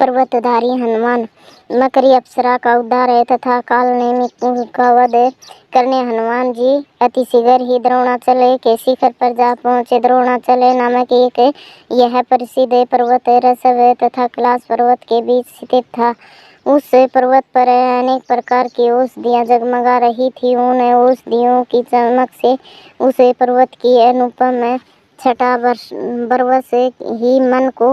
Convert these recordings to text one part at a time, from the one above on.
पर्वतधारी हनुमान मकरी अप्सरा का उद्धार है तथा काल नेमी का वध करने हनुमान जी अति शीघ्र ही द्रोणाचल के शिखर पर जा पहुँचे। द्रोणाचल नामक एक यह प्रसिद्ध पर्वत ऋषभ तथा कैलाश पर्वत के बीच स्थित था। उस पर्वत पर अनेक प्रकार की औषधियाँ जगमगा रही थी। उन औषधियों की चमक से उस पर्वत की अनुपम छटा बरवस ही मन को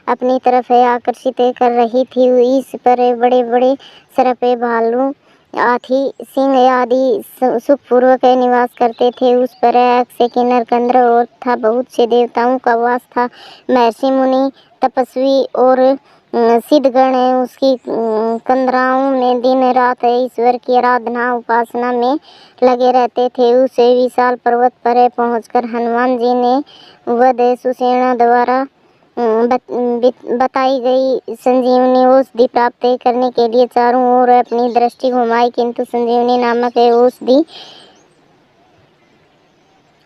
अपनी तरफ आकर्षित कर रही थी। इस पर बड़े बड़े सर्प, भालू, हाथी, सिंह आदि सुखपूर्वक निवास करते थे। उस पर अक्ष, किन्नर, गंधर्व और तथा बहुत से देवताओं का वास था। महर्षि, मुनि, तपस्वी और सिद्धगण उसकी कंदराओं में दिन रात ईश्वर की आराधना उपासना में लगे रहते थे। उस विशाल पर्वत पर पहुंचकर हनुमान जी ने वध सुसेना द्वारा बताई गई संजीवनी औषधि प्राप्त करने के लिए चारों ओर अपनी दृष्टि घुमाई, किंतु संजीवनी नामक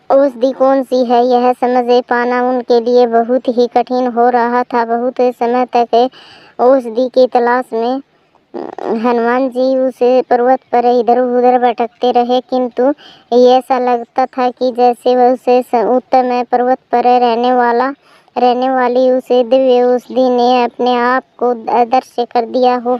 औषधि कौन सी है यह समझ पाना उनके लिए बहुत ही कठिन हो रहा था। बहुत समय तक औषधि की तलाश में हनुमान जी उस पर्वत पर इधर उधर भटकते रहे, किंतु ऐसा लगता था कि जैसे वह उस उत्तम पर्वत पर रहने वाली उस दिव्य औषधि ने अपने आप को अदृश्य कर दिया हो।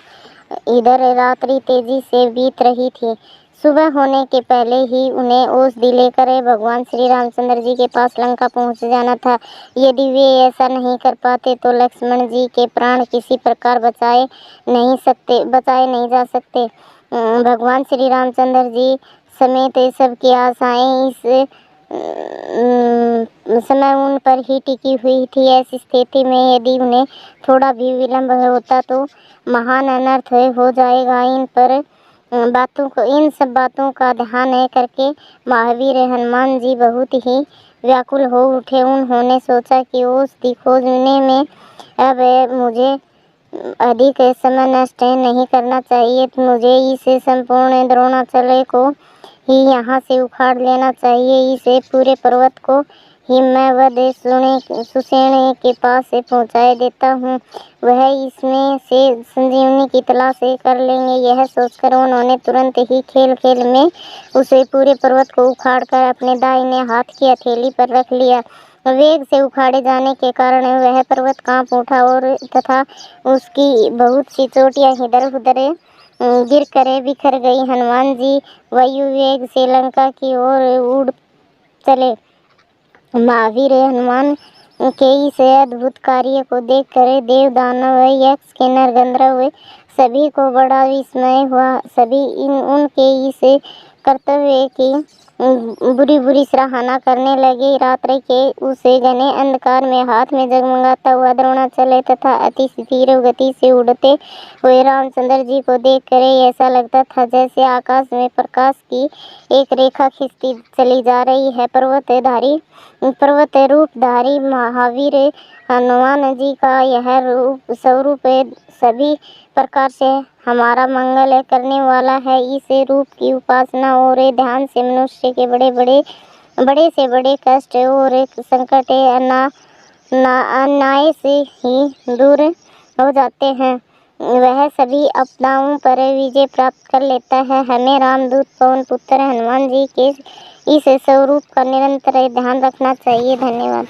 इधर रात्रि तेजी से बीत रही थी। सुबह होने के पहले ही उन्हें औषधि लेकर भगवान श्री रामचंद्र जी के पास लंका पहुंच जाना था। यदि वे ऐसा नहीं कर पाते तो लक्ष्मण जी के प्राण किसी प्रकार बचाए नहीं जा सकते। भगवान श्री रामचंद्र जी समेत सबकी आशाएं इस समय उन पर ही टिकी हुई थी। ऐसी स्थिति में यदि उन्हें थोड़ा भी विलंब होता तो महान अनर्थ हो जाएगा। इन सब बातों का ध्यान करके महावीर हनुमान जी बहुत ही व्याकुल हो उठे। उन्होंने सोचा कि औषधि खोजने में अब मुझे अधिक समय नष्ट नहीं करना चाहिए। मुझे इस संपूर्ण द्रोणाचल को ही यहाँ से उखाड़ लेना चाहिए। इसे पूरे पर्वत को ही मैं वध सुसेन के पास से पहुँचाए देता हूँ, वह इसमें से संजीवनी की तलाश कर लेंगे। यह सोचकर उन्होंने तुरंत ही खेल में उसे पूरे पर्वत को उखाड़कर अपने दाहिने हाथ की हथेली पर रख लिया। वेग से उखाड़े जाने के कारण वह पर्वत कांप उठा और तथा उसकी बहुत सी चोटियां इधर उधर गिर कर बिखर गई। हनुमान जी वायु वेग से लंका की ओर उड़ चले। महावीर हनुमान के इस अद्भुत कार्य को देखकर देव, दानव, यक्ष, किन्नर, गंधर्व सभी को बड़ा विस्मय हुआ। सभी उनके इस कर्तव्य की बुरी सराहना करने लगे। रात्रि के उस घने अंधकार में हाथ में जगमगाता हुआ द्रोणाचल तथा अति तीव्र गति से उड़ते हुए रामचंद्र जी को देखकर ऐसा लगता था जैसे आकाश में प्रकाश की एक रेखा खिंचती चली जा रही है। पर्वत रूपधारी महावीर हनुमान जी का यह स्वरूप सभी प्रकार से हमारा मंगल करने वाला है। इस रूप की उपासना और ध्यान से मनुष्य के बड़े से बड़े कष्ट और संकट अनायास ही दूर हो जाते हैं। वह सभी आपदाओं पर विजय प्राप्त कर लेता है। हमें रामदूत पवन पुत्र हनुमान जी के इस स्वरूप का निरंतर ध्यान रखना चाहिए। धन्यवाद।